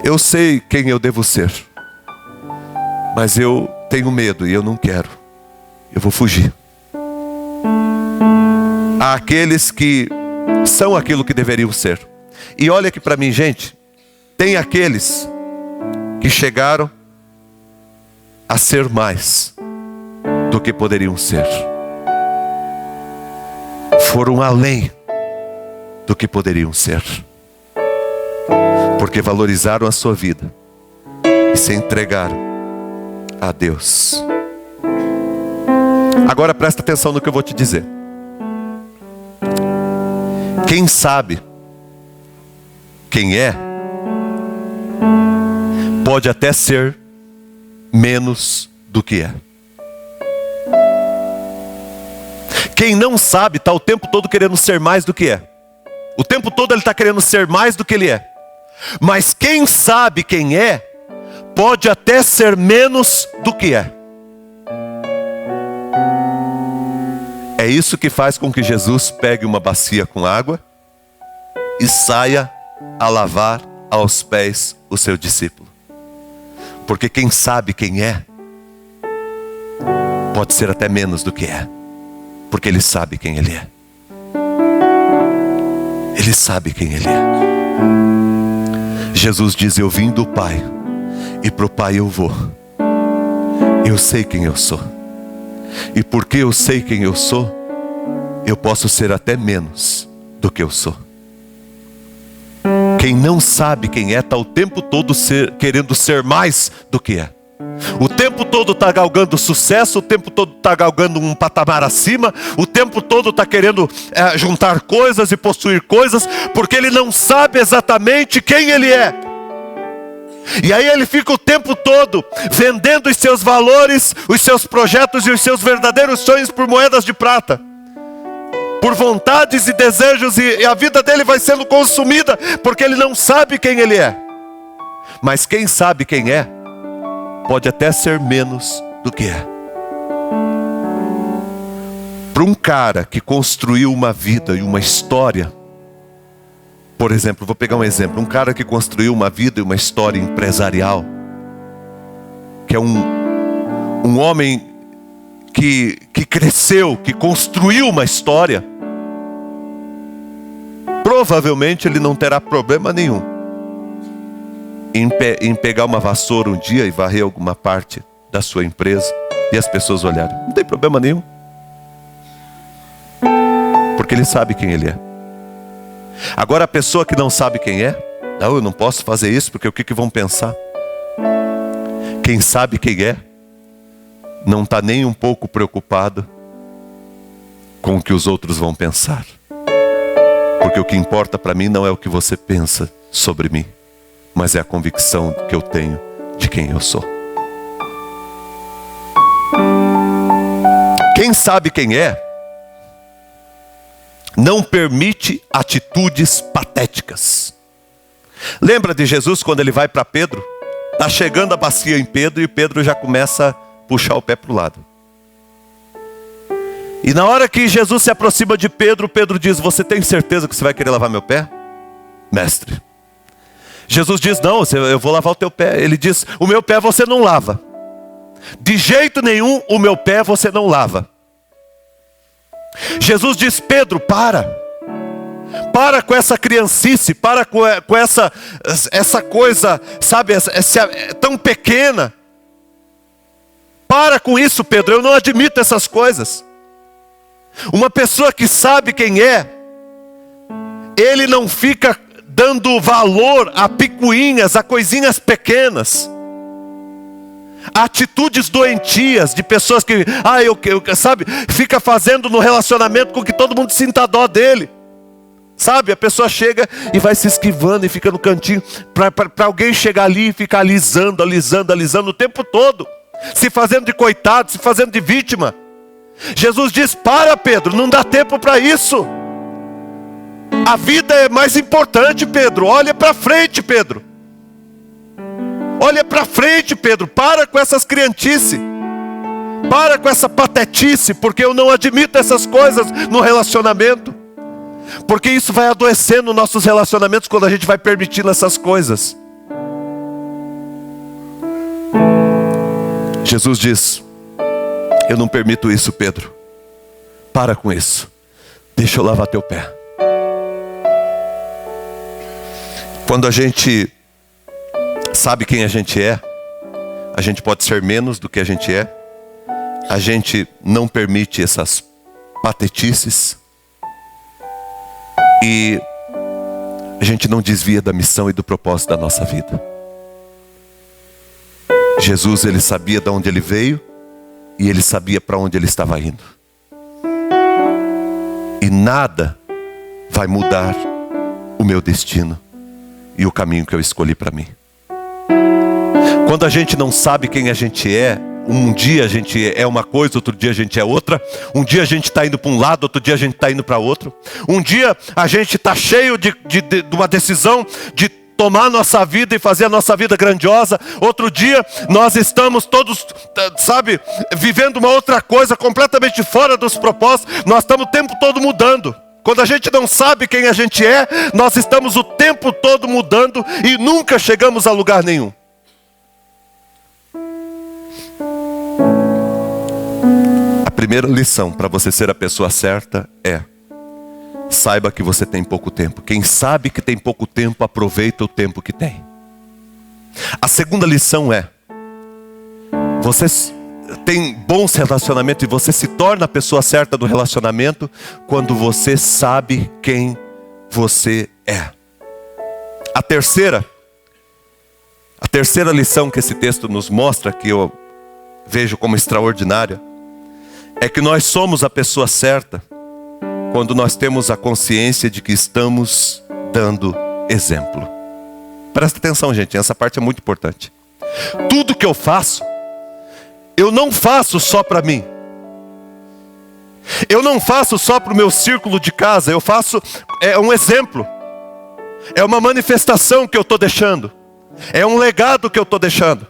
Eu sei quem eu devo ser, mas eu tenho medo e eu não quero. Eu vou fugir. Há aqueles que são aquilo que deveriam ser. E olha aqui para mim, gente. Tem aqueles que chegaram a ser mais do que poderiam ser. Foram além do que poderiam ser. Porque valorizaram a sua vida e se entregaram a Deus. Agora presta atenção no que eu vou te dizer. Quem sabe quem é, pode até ser menos do que é. Quem não sabe está o tempo todo querendo ser mais do que é. O tempo todo ele está querendo ser mais do que ele é. Mas quem sabe quem é, pode até ser menos do que é. É isso que faz com que Jesus pegue uma bacia com água e saia a lavar aos pés o seu discípulo. Porque quem sabe quem é, pode ser até menos do que é. Porque ele sabe quem ele é. Ele sabe quem ele é. Jesus diz: eu vim do Pai e para o Pai eu vou. Eu sei quem eu sou. E porque eu sei quem eu sou, eu posso ser até menos do que eu sou. Quem não sabe quem é, está o tempo todo querendo ser mais do que é. O tempo todo está galgando sucesso, o tempo todo está galgando um patamar acima, o tempo todo está querendo juntar coisas e possuir coisas, porque ele não sabe exatamente quem ele é. E aí ele fica o tempo todo vendendo os seus valores, os seus projetos e os seus verdadeiros sonhos por moedas de prata, por vontades e desejos, e a vida dele vai sendo consumida, porque ele não sabe quem ele é. Mas quem sabe quem é, pode até ser menos do que é. Para um cara que construiu uma vida e uma história, por exemplo, vou pegar um exemplo, um cara que construiu uma vida e uma história empresarial, que é um homem que cresceu, que construiu uma história, provavelmente ele não terá problema nenhum em pegar uma vassoura um dia e varrer alguma parte da sua empresa e as pessoas olharem. Não tem problema nenhum. Porque ele sabe quem ele é. Agora a pessoa que não sabe quem é, não, eu não posso fazer isso porque o que vão pensar? Quem sabe quem é, não está nem um pouco preocupado com o que os outros vão pensar. Porque o que importa para mim não é o que você pensa sobre mim, mas é a convicção que eu tenho de quem eu sou. Quem sabe quem é, não permite atitudes patéticas. Lembra de Jesus quando ele vai para Pedro? Está chegando a bacia em Pedro e Pedro já começa a puxar o pé para o lado. E na hora que Jesus se aproxima de Pedro, Pedro diz: você tem certeza que você vai querer lavar meu pé, mestre? Jesus diz: não, eu vou lavar o teu pé. Ele diz: o meu pé você não lava. De jeito nenhum o meu pé você não lava. Jesus diz: Pedro, para. Para com essa criancice, para com essa coisa, sabe, tão pequena. Para com isso, Pedro, eu não admito essas coisas. Uma pessoa que sabe quem é, ele não fica dando valor a picuinhas, a coisinhas pequenas. Atitudes doentias de pessoas que, sabe, fica fazendo no relacionamento com que todo mundo sinta dó dele. Sabe, a pessoa chega e vai se esquivando e fica no cantinho, para alguém chegar ali e ficar alisando o tempo todo. Se fazendo de coitado, se fazendo de vítima. Jesus diz, para Pedro, não dá tempo para isso. A vida é mais importante, Pedro. Olha para frente, Pedro. Olha para frente, Pedro. Para com essas criantices. Para com essa patetice, porque eu não admito essas coisas no relacionamento. Porque isso vai adoecendo nossos relacionamentos quando a gente vai permitindo essas coisas. Jesus diz, eu não permito isso, Pedro. Para com isso. Deixa eu lavar teu pé. Quando a gente sabe quem a gente pode ser menos do que a gente é. A gente não permite essas patetices. E a gente não desvia da missão e do propósito da nossa vida. Jesus, ele sabia de onde ele veio e ele sabia para onde ele estava indo. E nada vai mudar o meu destino e o caminho que eu escolhi para mim. Quando a gente não sabe quem a gente é, um dia a gente é uma coisa, outro dia a gente é outra. Um dia a gente está indo para um lado, outro dia a gente está indo para outro. Um dia a gente está cheio de uma decisão de tomar a nossa vida e fazer a nossa vida grandiosa. Outro dia nós estamos todos, sabe, vivendo uma outra coisa completamente fora dos propósitos. Nós estamos o tempo todo mudando. Quando a gente não sabe quem a gente é, nós estamos o tempo todo mudando e nunca chegamos a lugar nenhum. A primeira lição para você ser a pessoa certa é: saiba que você tem pouco tempo. Quem sabe que tem pouco tempo, aproveita o tempo que tem. A segunda lição é: você tem bons relacionamentos e você se torna a pessoa certa do relacionamento quando você sabe quem você é. A terceira lição que esse texto nos mostra, que eu vejo como extraordinária, é que nós somos a pessoa certa quando nós temos a consciência de que estamos dando exemplo. Presta atenção, gente, essa parte é muito importante. Tudo que eu faço, eu não faço só para mim. Eu não faço só para o meu círculo de casa. Eu faço, é um exemplo. É uma manifestação que eu estou deixando. É um legado que eu estou deixando.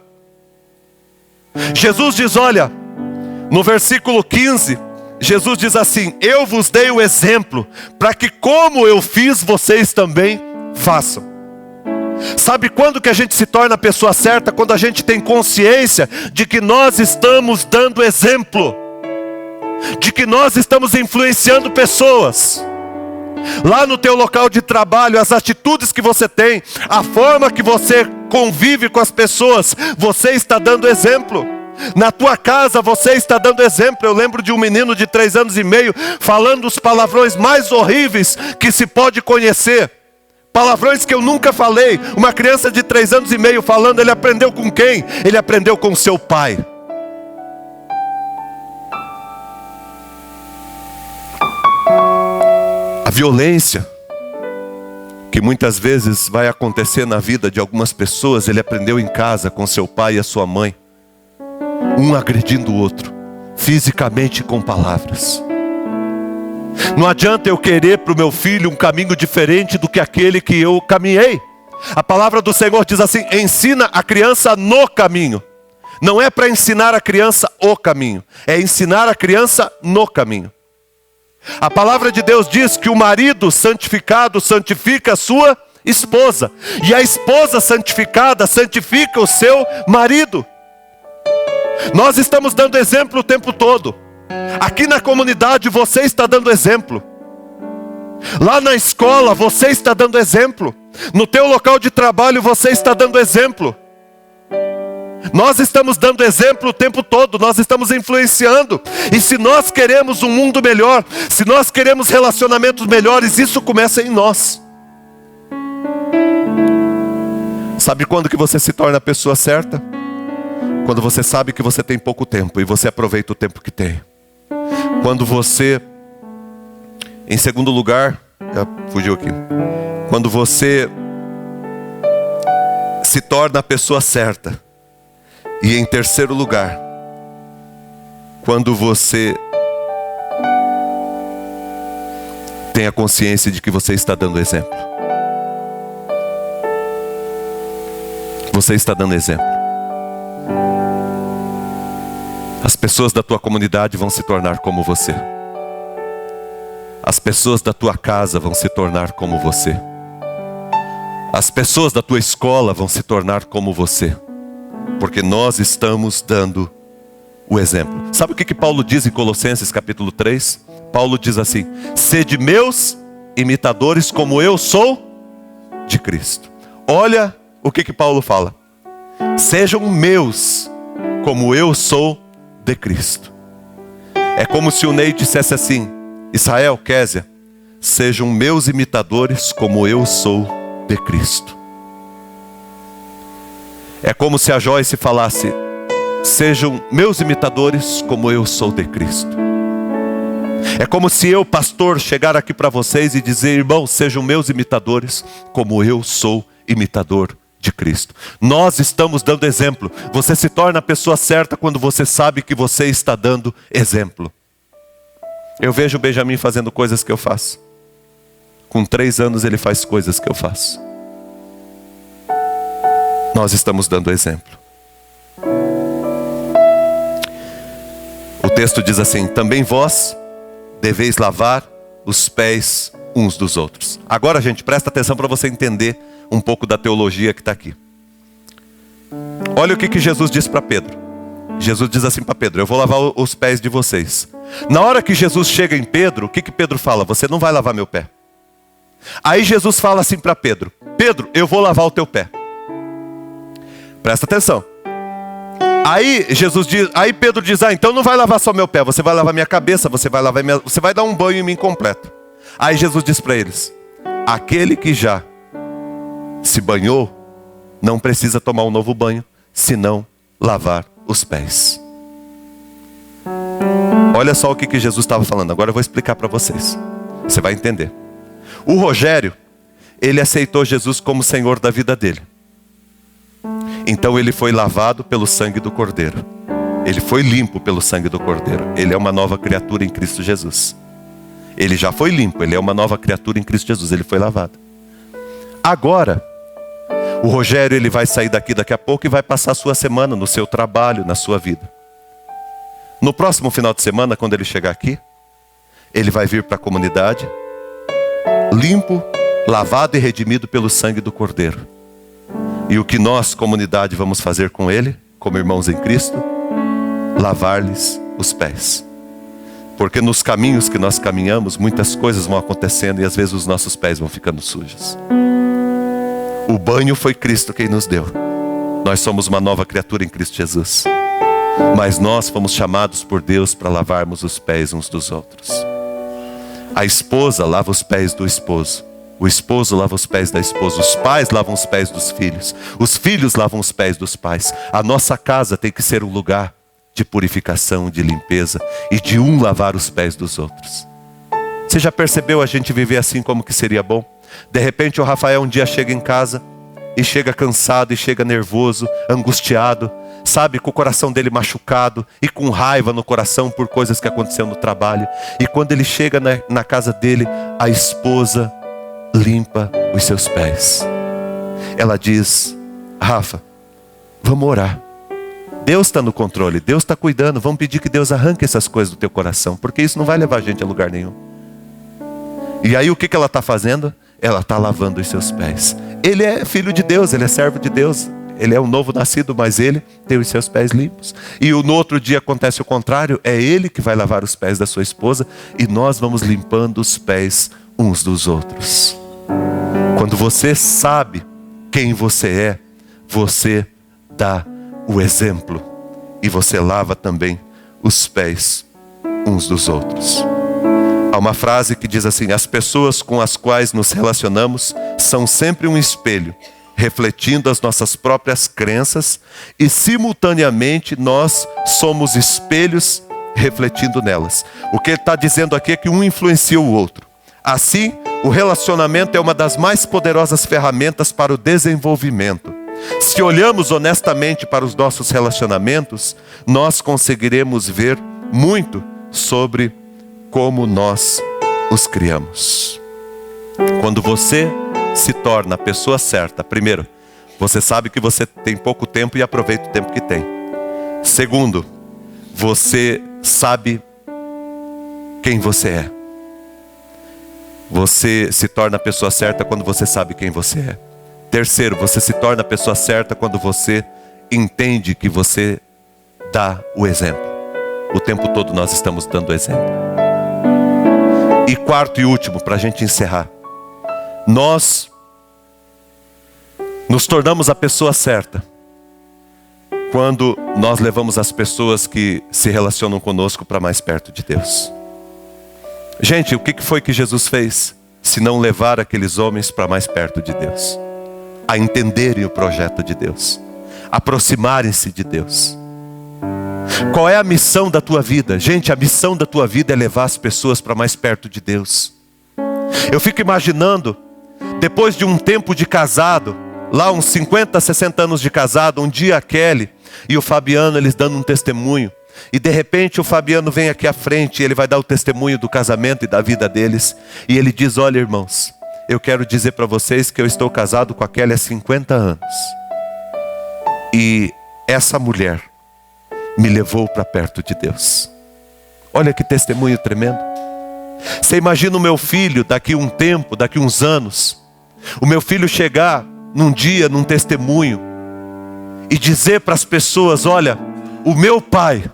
Jesus diz, olha, no versículo 15, Jesus diz assim: eu vos dei o exemplo, para que como eu fiz, vocês também façam. Sabe quando que a gente se torna a pessoa certa? Quando a gente tem consciência de que nós estamos dando exemplo, de que nós estamos influenciando pessoas. Lá no teu local de trabalho, as atitudes que você tem, a forma que você convive com as pessoas, você está dando exemplo. Na tua casa você está dando exemplo. Eu lembro de um menino de 3 anos e meio falando os palavrões mais horríveis que se pode conhecer. Palavrões que eu nunca falei. Uma criança de 3 anos e meio falando. Ele aprendeu com quem? Ele aprendeu com seu pai. A violência que muitas vezes vai acontecer na vida de algumas pessoas, ele aprendeu em casa com seu pai e a sua mãe. Um agredindo o outro, fisicamente, com palavras. Não adianta eu querer para o meu filho um caminho diferente do que aquele que eu caminhei. A palavra do Senhor diz assim: ensina a criança no caminho. Não é para ensinar a criança o caminho, é ensinar a criança no caminho. A palavra de Deus diz que o marido santificado santifica a sua esposa, e a esposa santificada santifica o seu marido. Nós estamos dando exemplo o tempo todo. Aqui na comunidade você está dando exemplo. Lá na escola você está dando exemplo. No teu local de trabalho você está dando exemplo. Nós estamos dando exemplo o tempo todo, nós estamos influenciando. E se nós queremos um mundo melhor, se nós queremos relacionamentos melhores, isso começa em nós. Sabe quando que você se torna a pessoa certa? Quando você sabe que você tem pouco tempo e você aproveita o tempo que tem. Quando você, em segundo lugar, fugiu aqui. Quando você se torna a pessoa certa. E em terceiro lugar, quando você tem a consciência de que você está dando exemplo. Você está dando exemplo. As pessoas da tua comunidade vão se tornar como você. As pessoas da tua casa vão se tornar como você. As pessoas da tua escola vão se tornar como você. Porque nós estamos dando o exemplo. Sabe o que Paulo diz em Colossenses capítulo 3? Paulo diz assim: sede meus imitadores como eu sou de Cristo. Olha o que Paulo fala. Sejam meus como eu sou de Cristo. É como se o Ney dissesse assim: Israel, Késia, sejam meus imitadores como eu sou de Cristo. É como se a Joyce falasse: sejam meus imitadores como eu sou de Cristo. É como se eu, pastor, chegar aqui para vocês e dizer: irmãos, sejam meus imitadores como eu sou imitador de Cristo. Nós estamos dando exemplo. Você se torna a pessoa certa quando você sabe que você está dando exemplo. Eu vejo o Benjamin fazendo coisas que eu faço. Com 3 anos ele faz coisas que eu faço. Nós estamos dando exemplo. O texto diz assim: também vós deveis lavar os pés uns dos outros. Agora, gente, presta atenção para você entender um pouco da teologia que está aqui. Olha o que Jesus disse para Pedro. Jesus diz assim para Pedro: eu vou lavar os pés de vocês. Na hora que Jesus chega em Pedro, o que Pedro fala? Você não vai lavar meu pé. Aí Jesus fala assim para Pedro: Pedro, eu vou lavar o teu pé. Presta atenção. Aí Pedro diz: então não vai lavar só meu pé, você vai lavar minha cabeça, você vai dar um banho em mim completo. Aí Jesus diz para eles: aquele que já se banhou não precisa tomar um novo banho, senão lavar os pés. Olha só o que Jesus estava falando. Agora eu vou explicar para vocês. Você vai entender. O Rogério, ele aceitou Jesus como Senhor da vida dele. Então ele foi lavado pelo sangue do Cordeiro. Ele foi limpo pelo sangue do Cordeiro. Ele é uma nova criatura em Cristo Jesus. Ele já foi limpo, ele é uma nova criatura em Cristo Jesus. Ele foi lavado. Agora, o Rogério, ele vai sair daqui a pouco e vai passar a sua semana no seu trabalho, na sua vida. No próximo final de semana, quando ele chegar aqui, ele vai vir para a comunidade, limpo, lavado e redimido pelo sangue do Cordeiro. E o que nós, comunidade, vamos fazer com ele, como irmãos em Cristo? Lavar-lhes os pés. Porque nos caminhos que nós caminhamos, muitas coisas vão acontecendo e às vezes os nossos pés vão ficando sujos. O banho foi Cristo quem nos deu. Nós somos uma nova criatura em Cristo Jesus. Mas nós fomos chamados por Deus para lavarmos os pés uns dos outros. A esposa lava os pés do esposo. O esposo lava os pés da esposa. Os pais lavam os pés dos filhos. Os filhos lavam os pés dos pais. A nossa casa tem que ser um lugar de purificação, de limpeza e de um lavar os pés dos outros. Você já percebeu a gente viver assim como que seria bom? De repente o Rafael um dia chega em casa e chega cansado e chega nervoso, angustiado, sabe, com o coração dele machucado e com raiva no coração por coisas que aconteceram no trabalho. E quando ele chega na casa dele, a esposa limpa os seus pés. Ela diz: Rafa, vamos orar. Deus está no controle, Deus está cuidando. Vamos pedir que Deus arranque essas coisas do teu coração, porque isso não vai levar a gente a lugar nenhum. E aí o que ela está fazendo? Ela está lavando os seus pés. Ele é filho de Deus, ele é servo de Deus. Ele é um novo nascido, mas ele tem os seus pés limpos. E no outro dia acontece o contrário. É ele que vai lavar os pés da sua esposa. E nós vamos limpando os pés uns dos outros. Quando você sabe quem você é, você dá o exemplo. E você lava também os pés uns dos outros. Há uma frase que diz assim: as pessoas com as quais nos relacionamos são sempre um espelho, refletindo as nossas próprias crenças, e simultaneamente nós somos espelhos refletindo nelas. O que ele está dizendo aqui é que um influencia o outro. Assim, o relacionamento é uma das mais poderosas ferramentas para o desenvolvimento. Se olhamos honestamente para os nossos relacionamentos, nós conseguiremos ver muito sobre como nós os criamos. Quando você se torna a pessoa certa, primeiro, você sabe que você tem pouco tempo e aproveita o tempo que tem. Segundo, você sabe quem você é. Você se torna a pessoa certa quando você sabe quem você é. Terceiro, você se torna a pessoa certa quando você entende que você dá o exemplo. O tempo todo nós estamos dando exemplo. E quarto e último, para a gente encerrar. Nós nos tornamos a pessoa certa quando nós levamos as pessoas que se relacionam conosco para mais perto de Deus. Gente, o que foi que Jesus fez? Se não levar aqueles homens para mais perto de Deus, a entenderem o projeto de Deus, aproximarem-se de Deus. Qual é a missão da tua vida? Gente, a missão da tua vida é levar as pessoas para mais perto de Deus. Eu fico imaginando, depois de um tempo de casado, lá uns 50, 60 anos de casado, um dia a Kelly e o Fabiano, eles dando um testemunho. E de repente o Fabiano vem aqui à frente e ele vai dar o testemunho do casamento e da vida deles. E ele diz: olha, irmãos, eu quero dizer para vocês que eu estou casado com a Kelly há 50 anos. E essa mulher me levou para perto de Deus. Olha que testemunho tremendo. Você imagina o meu filho daqui um tempo, daqui uns anos, o meu filho chegar num dia, num testemunho, e dizer para as pessoas: olha, o meu pai,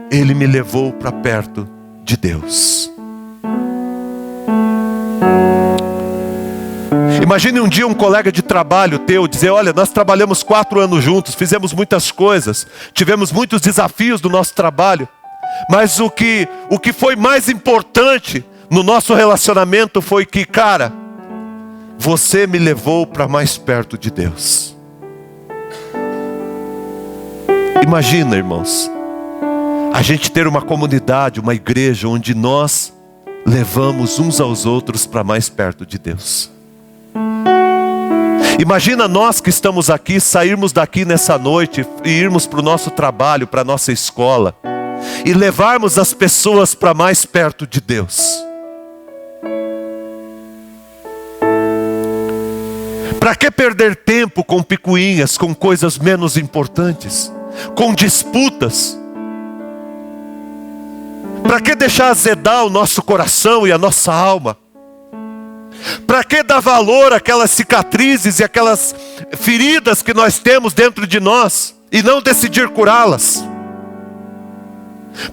ele me levou para perto de Deus. Imagine um dia um colega de trabalho teu dizer: olha, nós trabalhamos 4 anos juntos, fizemos muitas coisas, tivemos muitos desafios do nosso trabalho, mas o que foi mais importante no nosso relacionamento foi que, cara, você me levou para mais perto de Deus. Imagina, irmãos, a gente ter uma comunidade, uma igreja onde nós levamos uns aos outros para mais perto de Deus. Imagina nós que estamos aqui, sairmos daqui nessa noite e irmos para o nosso trabalho, para a nossa escola, e levarmos as pessoas para mais perto de Deus. Para que perder tempo com picuinhas, com coisas menos importantes, com disputas? Para que deixar azedar o nosso coração e a nossa alma? Para que dar valor àquelas cicatrizes e aquelas feridas que nós temos dentro de nós e não decidir curá-las?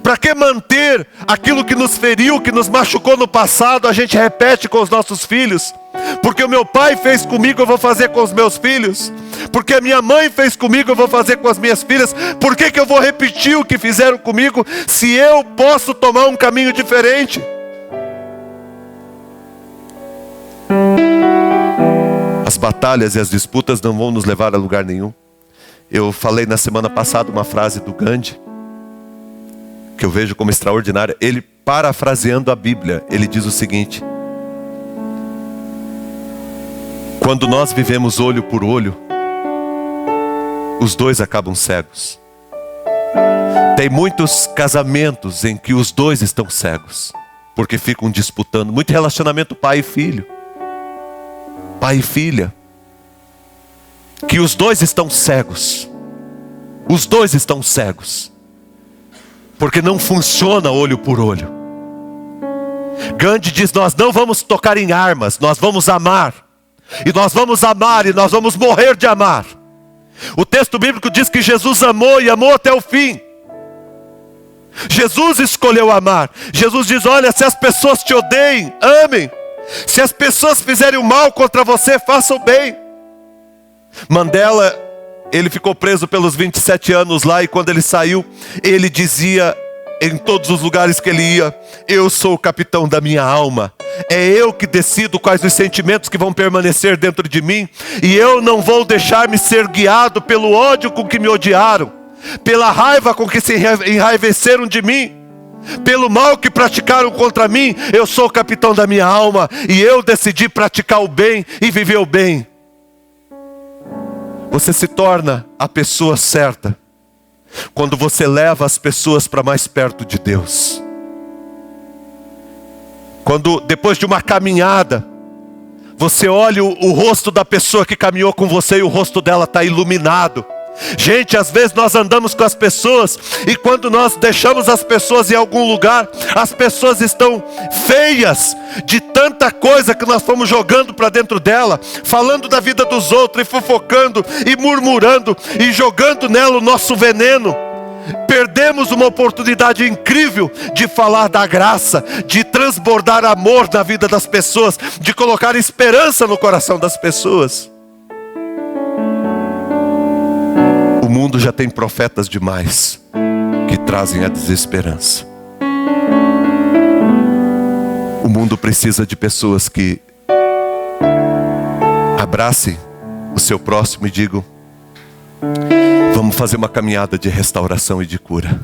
Para que manter aquilo que nos feriu, que nos machucou no passado, a gente repete com os nossos filhos? Porque o meu pai fez comigo, eu vou fazer com os meus filhos. Porque a minha mãe fez comigo, eu vou fazer com as minhas filhas. Por que eu vou repetir o que fizeram comigo, se eu posso tomar um caminho diferente? As batalhas e as disputas não vão nos levar a lugar nenhum. Eu falei na semana passada uma frase do Gandhi, que eu vejo como extraordinária. Ele, parafraseando a Bíblia, ele diz o seguinte: quando nós vivemos olho por olho, os dois acabam cegos. Tem muitos casamentos em que os dois estão cegos, porque ficam disputando. Muito relacionamento pai e filho, pai e filha, que os dois estão cegos. Os dois estão cegos, porque não funciona olho por olho. Gandhi diz: nós não vamos tocar em armas, nós vamos amar. E nós vamos amar, e nós vamos morrer de amar. O texto bíblico diz que Jesus amou e amou até o fim. Jesus escolheu amar. Jesus diz: olha, se as pessoas te odeiem, amem. Se as pessoas fizerem o mal contra você, faça o bem. Mandela, ele ficou preso pelos 27 anos lá, e quando ele saiu, ele dizia em todos os lugares que ele ia: eu sou o capitão da minha alma. É eu que decido quais os sentimentos que vão permanecer dentro de mim, e eu não vou deixar-me ser guiado pelo ódio com que me odiaram, pela raiva com que se enraiveceram de mim, pelo mal que praticaram contra mim. Eu sou o capitão da minha alma, e eu decidi praticar o bem e viver o bem. Você se torna a pessoa certa quando você leva as pessoas para mais perto de Deus. Quando depois de uma caminhada, você olha o rosto da pessoa que caminhou com você, e o rosto dela está iluminado. Gente, às vezes nós andamos com as pessoas, e quando nós deixamos as pessoas em algum lugar, as pessoas estão feias de tanta coisa que nós fomos jogando para dentro dela, falando da vida dos outros, e fofocando, e murmurando, e jogando nela o nosso veneno. Perdemos uma oportunidade incrível de falar da graça, de transbordar amor na vida das pessoas, de colocar esperança no coração das pessoas. O mundo já tem profetas demais que trazem a desesperança. O mundo precisa de pessoas que abracem o seu próximo e digam: vamos fazer uma caminhada de restauração e de cura.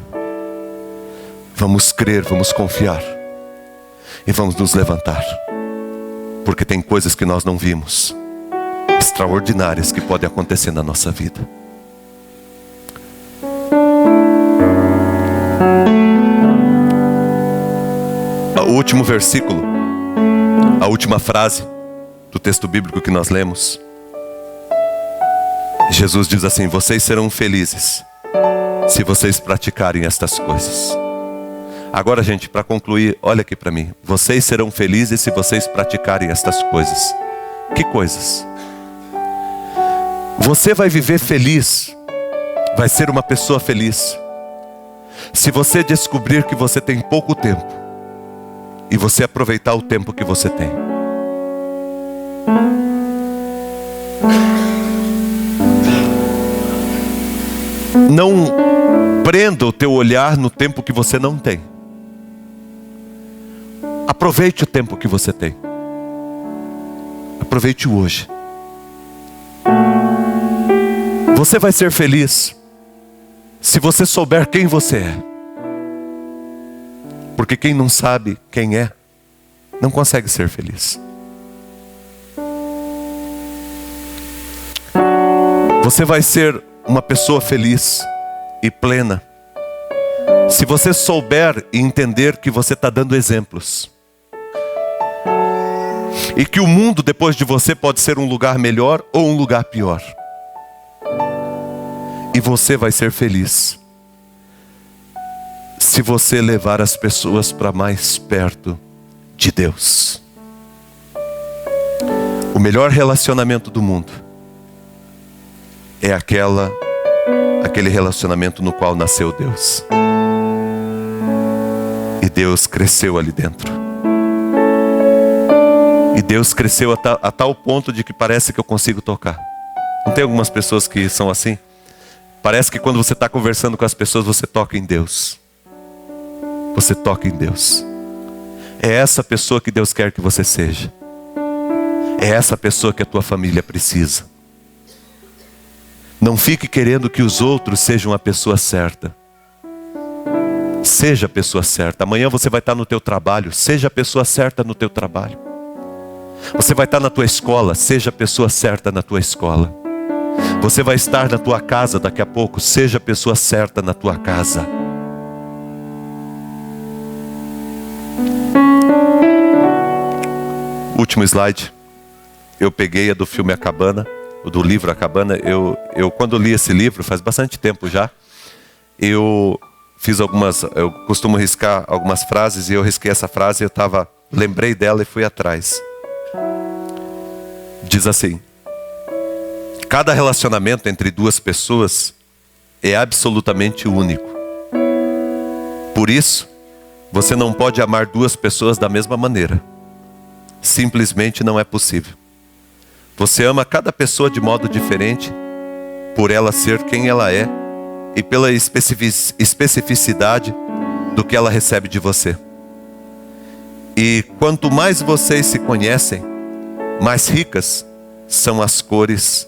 Vamos crer, vamos confiar, e vamos nos levantar, porque tem coisas que nós não vimos, extraordinárias, que podem acontecer na nossa vida. O último versículo, a última frase do texto bíblico que nós lemos, Jesus diz assim: vocês serão felizes se vocês praticarem estas coisas. Agora, gente, para concluir, olha aqui para mim. Vocês serão felizes se vocês praticarem estas coisas. Que coisas? Você vai viver feliz, vai ser uma pessoa feliz, se você descobrir que você tem pouco tempo e você aproveitar o tempo que você tem. Não prenda o teu olhar no tempo que você não tem. Aproveite o tempo que você tem. Aproveite o hoje. Você vai ser feliz se você souber quem você é. Porque quem não sabe quem é, não consegue ser feliz. Você vai ser uma pessoa feliz e plena se você souber e entender que você está dando exemplos, e que o mundo depois de você pode ser um lugar melhor ou um lugar pior. E você vai ser feliz se você levar as pessoas para mais perto de Deus. O melhor relacionamento do mundo é aquele relacionamento no qual nasceu Deus. E Deus cresceu ali dentro. E Deus cresceu a tal ponto de que parece que eu consigo tocar. Não tem algumas pessoas que são assim? Parece que quando você está conversando com as pessoas, você toca em Deus. Você toca em Deus. É essa pessoa que Deus quer que você seja. É essa pessoa que a tua família precisa. Não fique querendo que os outros sejam a pessoa certa. Seja a pessoa certa. Amanhã você vai estar no teu trabalho. Seja a pessoa certa no teu trabalho. Você vai estar na tua escola. Seja a pessoa certa na tua escola. Você vai estar na tua casa daqui a pouco. Seja a pessoa certa na tua casa. Último slide. Eu peguei a do filme A Cabana, do livro A Cabana. Eu quando li esse livro, faz bastante tempo já, eu costumo riscar algumas frases, e eu risquei essa frase, lembrei dela e fui atrás. Diz assim: cada relacionamento entre duas pessoas é absolutamente único. Por isso, você não pode amar duas pessoas da mesma maneira. simplesmente não é possível. Você ama cada pessoa de modo diferente, por ela ser quem ela é e pela especificidade do que ela recebe de você. E quanto mais vocês se conhecem, mais ricas são as cores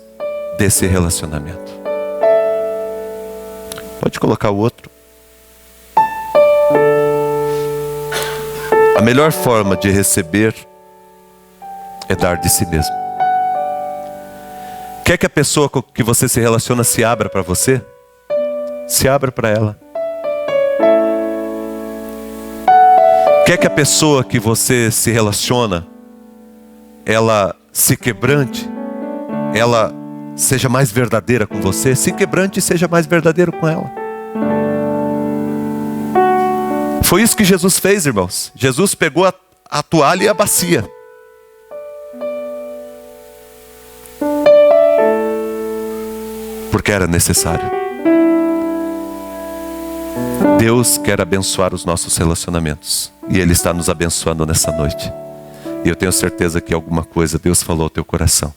desse relacionamento. Pode colocar o outro. A melhor forma de receber é dar de si mesmo. Quer que a pessoa com que você se relaciona se abra para você? Se abra para ela. Quer que a pessoa que você se relaciona, ela se quebrante, ela seja mais verdadeira com você? Se quebrante e seja mais verdadeiro com ela. Foi isso que Jesus fez, irmãos. Jesus pegou a toalha e a bacia. Porque era necessário. Deus quer abençoar os nossos relacionamentos. E Ele está nos abençoando nessa noite. E eu tenho certeza que alguma coisa Deus falou ao teu coração,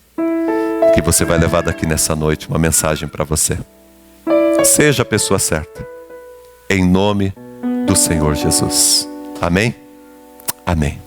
que você vai levar daqui nessa noite uma mensagem para você. Seja a pessoa certa. Em nome do Senhor Jesus. Amém? Amém.